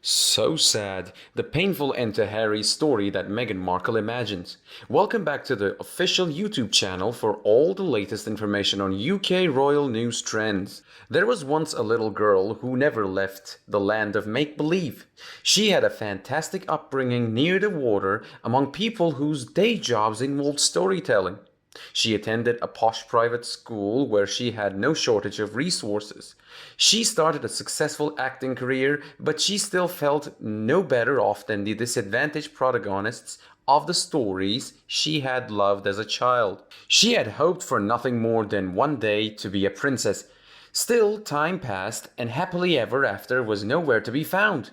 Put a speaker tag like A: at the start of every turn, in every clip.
A: So sad. The painful end to Harry's story that Meghan Markle imagines. Welcome back to the official YouTube channel for all the latest information on UK royal news trends. There was once a little girl who never left the land of make-believe. She had a fantastic upbringing near the water among people whose day jobs involved storytelling. She attended a posh private school where she had no shortage of resources. She started a successful acting career, but she still felt no better off than the disadvantaged protagonists of the stories she had loved as a child. She had hoped for nothing more than one day to be a princess. Still, time passed, and happily ever after was nowhere to be found.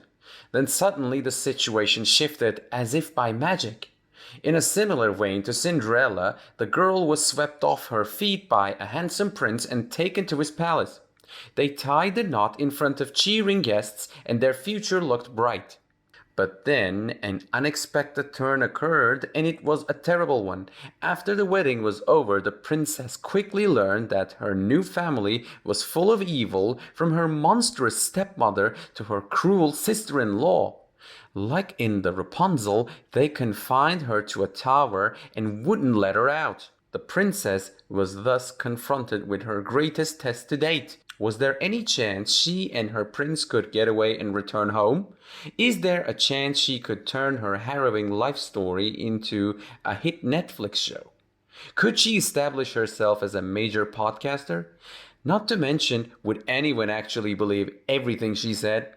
A: Then suddenly the situation shifted as if by magic. In a similar vein to Cinderella, the girl was swept off her feet by a handsome prince and taken to his palace. They tied the knot in front of cheering guests, and their future looked bright. But then an unexpected turn occurred, and it was a terrible one. After the wedding was over, the princess quickly learned that her new family was full of evil, from her monstrous stepmother to her cruel sister-in-law. Like in the Rapunzel, they confined her to a tower and wouldn't let her out. The princess was thus confronted with her greatest test to date. Was there any chance she and her prince could get away and return home? Is there a chance she could turn her harrowing life story into a hit Netflix show? Could she establish herself as a major podcaster? Not to mention, would anyone actually believe everything she said?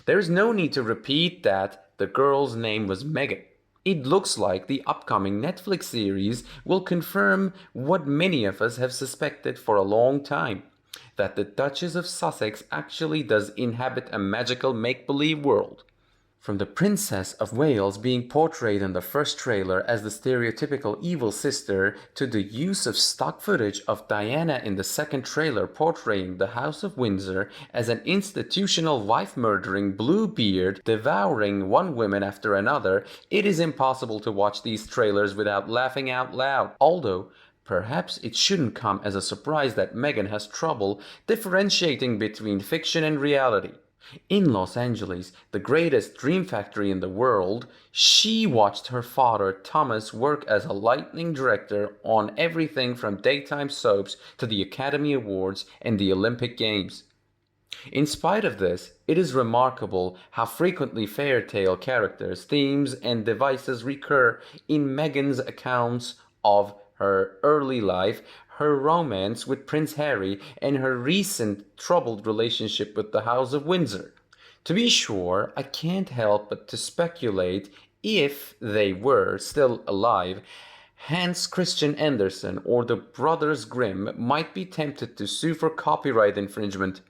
A: There is no need to repeat that the girl's name was Meghan. It looks like the upcoming Netflix series will confirm what many of us have suspected for a long time, that the Duchess of Sussex actually does inhabit a magical make-believe world. From the Princess of Wales being portrayed in the first trailer as the stereotypical evil sister, to the use of stock footage of Diana in the second trailer portraying the House of Windsor as an institutional wife-murdering Bluebeard devouring one woman after another, it is impossible to watch these trailers without laughing out loud. Although, perhaps it shouldn't come as a surprise that Meghan has trouble differentiating between fiction and reality. In Los Angeles, the greatest dream factory in the world, she watched her father Thomas work as a lighting director on everything from daytime soaps to the Academy Awards and the Olympic Games. In spite of this, it is remarkable how frequently fairy tale characters, themes, and devices recur in Meghan's accounts of her early life, her romance with Prince Harry, and her recent troubled relationship with the House of Windsor. To be sure, I can't help but to speculate if they were still alive, Hans Christian Andersen or the Brothers Grimm might be tempted to sue for copyright infringement.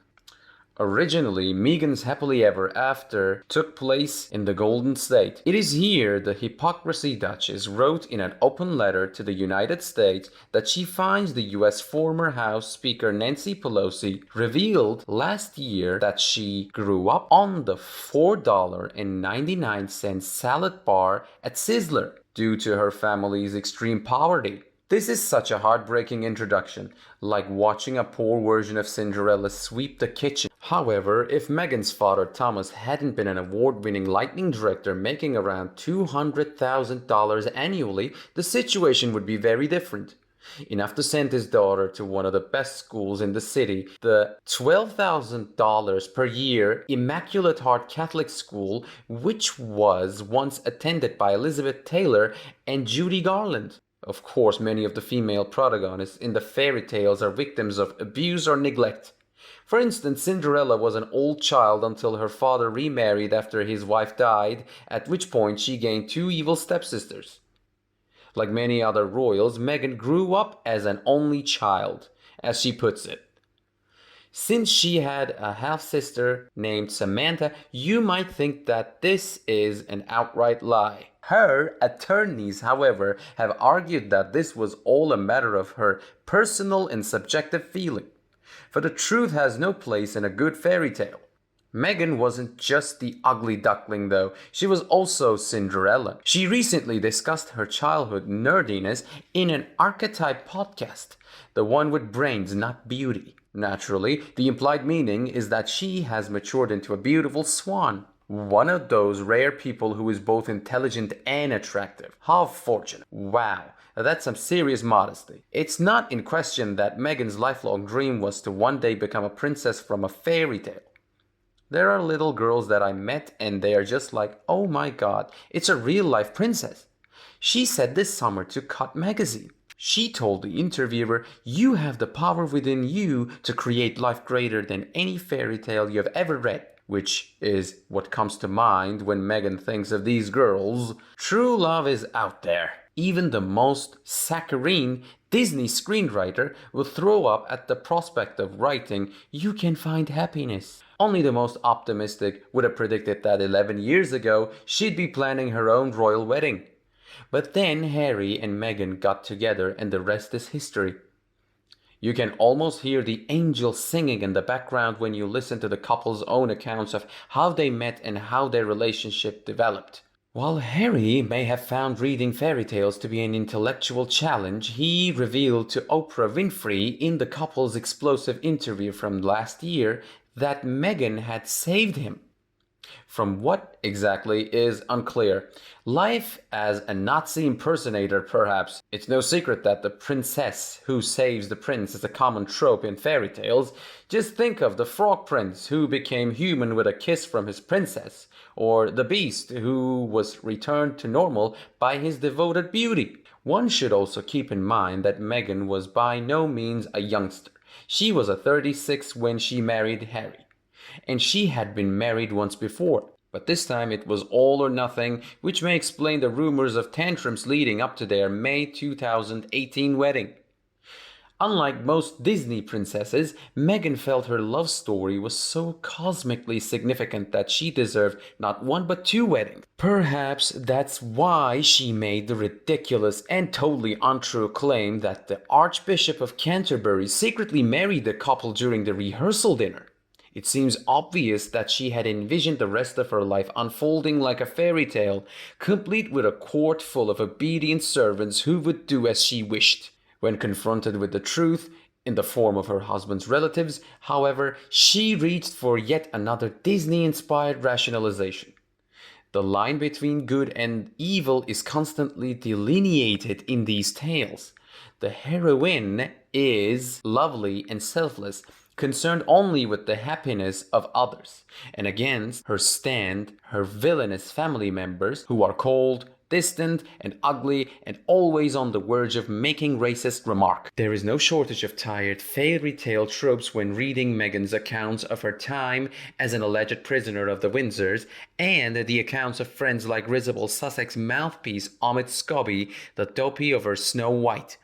A: Originally, Meghan's happily ever after took place in the Golden State. It is here the hypocrisy Duchess wrote in an open letter to the United States that she finds the U.S. former House Speaker Nancy Pelosi revealed last year that she grew up on the $4.99 salad bar at Sizzler due to her family's extreme poverty. This is such a heartbreaking introduction, like watching a poor version of Cinderella sweep the kitchen. However, if Meghan's father Thomas hadn't been an award-winning lighting director making around $200,000 annually, the situation would be very different. Enough to send his daughter to one of the best schools in the city, the $12,000 per year Immaculate Heart Catholic School, which was once attended by Elizabeth Taylor and Judy Garland. Of course, many of the female protagonists in the fairy tales are victims of abuse or neglect. For instance, Cinderella was an old child until her father remarried after his wife died, at which point she gained two evil stepsisters. Like many other royals, Meghan grew up as an only child, as she puts it. Since she had a half-sister named Samantha, you might think that this is an outright lie. Her attorneys, however, have argued that this was all a matter of her personal and subjective feeling. For the truth has no place in a good fairy tale. Meghan wasn't just the ugly duckling though, she was also Cinderella. She recently discussed her childhood nerdiness in an archetype podcast, the one with brains, not beauty. Naturally, the implied meaning is that she has matured into a beautiful swan. One of those rare people who is both intelligent and attractive. How fortunate. Wow. That's some serious modesty. It's not in question that Meghan's lifelong dream was to one day become a princess from a fairy tale. There are little girls that I met and they are just like, oh my god, it's a real life princess. She said this summer to Cut magazine. She told the interviewer, you have the power within you to create life greater than any fairy tale you have ever read. Which is what comes to mind when Meghan thinks of these girls. True love is out there. Even the most saccharine Disney screenwriter will throw up at the prospect of writing, you can find happiness. Only the most optimistic would have predicted that 11 years ago she'd be planning her own royal wedding. But then Harry and Meghan got together and the rest is history. You can almost hear the angels singing in the background when you listen to the couple's own accounts of how they met and how their relationship developed. While Harry may have found reading fairy tales to be an intellectual challenge, he revealed to Oprah Winfrey in the couple's explosive interview from last year that Meghan had saved him. From what exactly is unclear. Life as a Nazi impersonator, perhaps. It's no secret that the princess who saves the prince is a common trope in fairy tales. Just think of the frog prince who became human with a kiss from his princess, or the beast who was returned to normal by his devoted beauty. One should also keep in mind that Meghan was by no means a youngster. She was 36 when she married Harry. And she had been married once before, but this time it was all or nothing, which may explain the rumors of tantrums leading up to their May 2018 wedding. Unlike most Disney princesses, Meghan felt her love story was so cosmically significant that she deserved not one but two weddings. Perhaps that's why she made the ridiculous and totally untrue claim that the Archbishop of Canterbury secretly married the couple during the rehearsal dinner. It seems obvious that she had envisioned the rest of her life unfolding like a fairy tale, complete with a court full of obedient servants who would do as she wished. When confronted with the truth, in the form of her husband's relatives, however, she reached for yet another Disney-inspired rationalization. The line between good and evil is constantly delineated in these tales. The heroine is lovely and selfless, concerned only with the happiness of others, and against her stand her villainous family members who are cold, distant, and ugly, and always on the verge of making racist remarks. There is no shortage of tired fairy tale tropes when reading Meghan's accounts of her time as an alleged prisoner of the Windsors, and the accounts of friends like risible Sussex mouthpiece Omid Scobie, the dopey of her Snow White.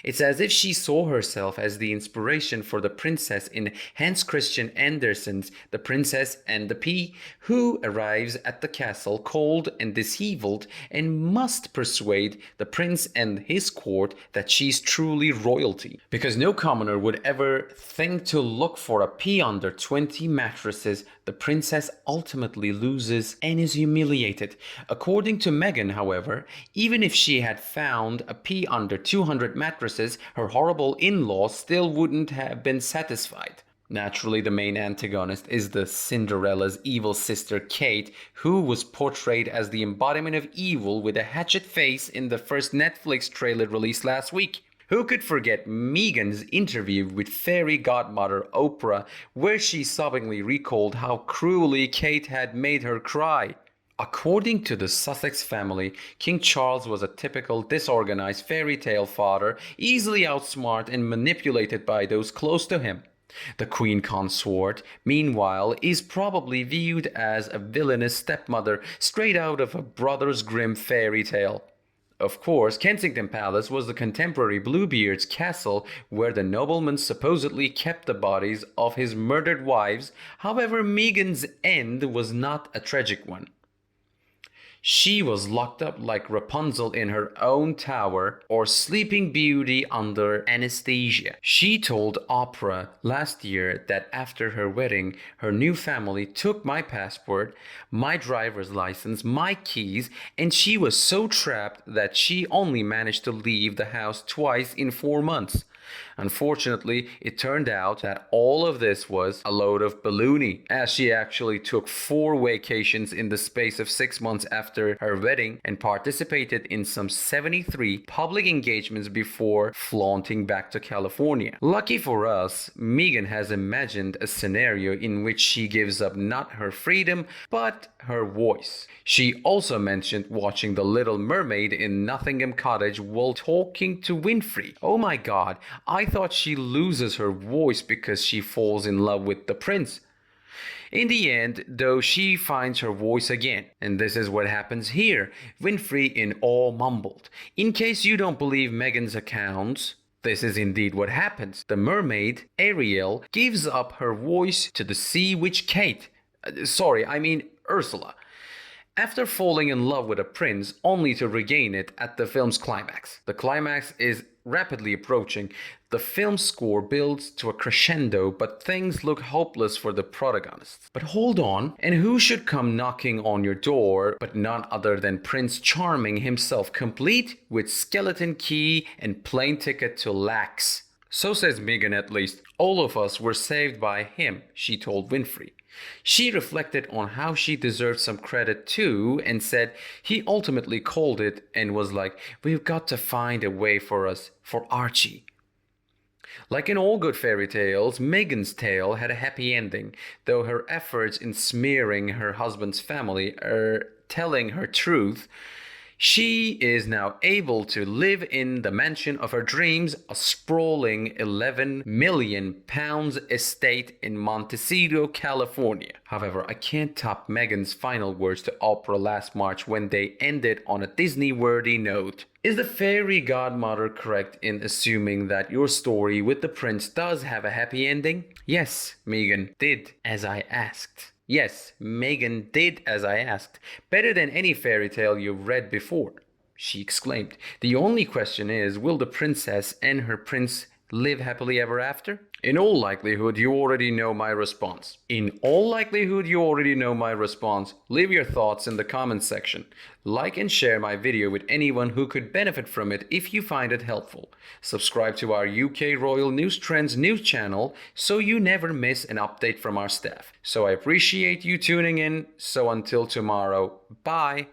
A: It's as if she saw herself as the inspiration for the princess in Hans Christian Andersen's The Princess and the Pea, who arrives at the castle cold and dishevelled and must persuade the prince and his court that she's truly royalty. Because no commoner would ever think to look for a pea under 20 mattresses, the princess ultimately loses and is humiliated. According to Meghan, however, even if she had found a pea under 200 mattresses, her horrible in-laws still wouldn't have been satisfied. Naturally, the main antagonist is the Cinderella's evil sister Kate, who was portrayed as the embodiment of evil with a hatchet face in the first Netflix trailer released last week. Who could forget Meghan's interview with fairy godmother Oprah, where she sobbingly recalled how cruelly Kate had made her cry? According to the Sussex family, King Charles was a typical disorganized fairy tale father, easily outsmarted and manipulated by those close to him. The Queen Consort, meanwhile, is probably viewed as a villainous stepmother straight out of a Brothers Grimm fairy tale. Of course, Kensington Palace was the contemporary Bluebeard's castle where the nobleman supposedly kept the bodies of his murdered wives. However, Meghan's end was not a tragic one. She was locked up like Rapunzel in her own tower or Sleeping Beauty under anesthesia. She told Oprah last year that after her wedding, her new family took my passport, my driver's license, my keys, and she was so trapped that she only managed to leave the house twice in 4 months. Unfortunately, it turned out that all of this was a load of baloney, as she actually took 4 vacations in the space of 6 months after her wedding and participated in some 73 public engagements before flaunting back to California. Lucky for us, Meghan has imagined a scenario in which she gives up not her freedom, but her voice. She also mentioned watching The Little Mermaid in Nottingham Cottage while talking to Winfrey. Oh my god, I thought she loses her voice because she falls in love with the prince. In the end, though, she finds her voice again. And this is what happens here. Winfrey in awe mumbled, "In case you don't believe Meghan's accounts, this is indeed what happens. The mermaid, Ariel, gives up her voice to the sea witch Kate. Ursula. After falling in love with a prince only to regain it at the film's climax. The climax is rapidly approaching. The film's score builds to a crescendo, but things look hopeless for the protagonists. But hold on, and who should come knocking on your door but none other than Prince Charming himself, complete with skeleton key and plane ticket to Lax. So says Meghan at least. All of us were saved by him, she told Winfrey. She reflected on how she deserved some credit too and said he ultimately called it and was like, "We've got to find a way for us, for Archie." Like in all good fairy tales, Meghan's tale had a happy ending, though her efforts in smearing her husband's family are telling her truth. She is now able to live in the mansion of her dreams, a sprawling £11 million estate in Montecito, California. However, I can't top Meghan's final words to Oprah last March when they ended on a Disney-worthy note. Is the fairy godmother correct in assuming that your story with the prince does have a happy ending? Yes, Meghan did as I asked. Yes, Meghan did as I asked. Better than any fairy tale you've read before, she exclaimed. The only question is, will the princess and her prince live happily ever after? In all likelihood, you already know my response. In all likelihood, you already know my response. Leave your thoughts in the comments section. Like and share my video with anyone who could benefit from it if you find it helpful. Subscribe to our UK Royal News Trends news channel so you never miss an update from our staff. So I appreciate you tuning in. So until tomorrow, bye.